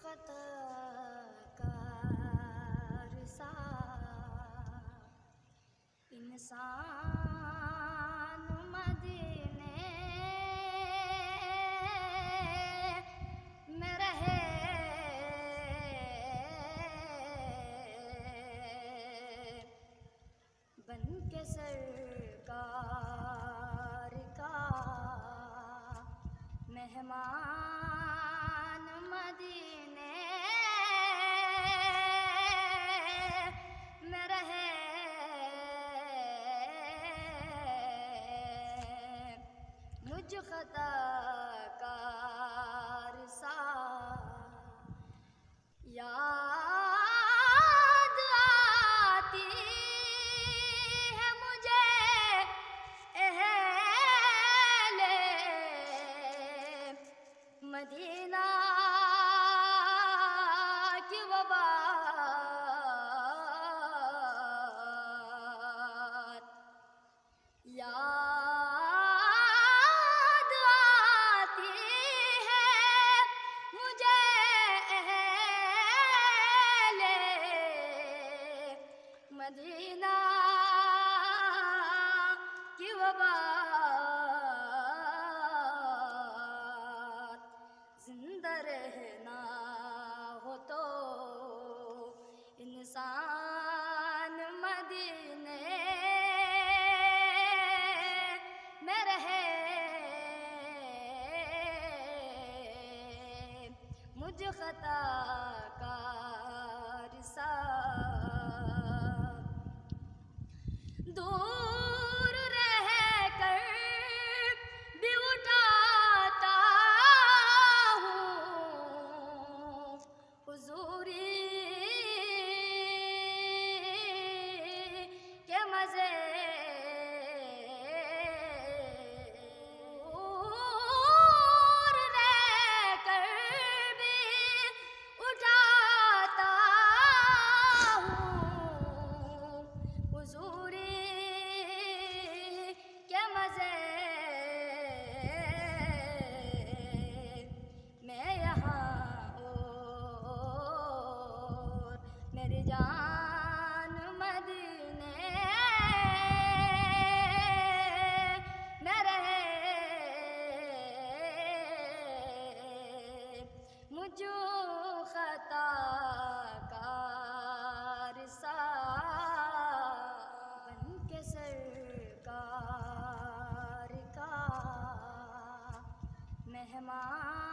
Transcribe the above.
खताकार सा इंसान मदीने में रहे, बन के सरकार का मेहमान मदीने में रहे, मुझ खताकार सा याद आती है मुझे अहले मदीना की वो बात, याद आती है मुझे अहले मदीना की वो बात। जिंदा रहना हो तो इंसान मदीने में रहे, मुझ खताकार सा दूर रह कर भी उठाता हूँ हुजूरी के मज़े, दूर रह कर भी उठाता हूँ हुजूरी के मज़े। मैं यहाँ और मेरी जान मदीने में रहे, मुझ खताकार सा बन के सरकार का मेहमान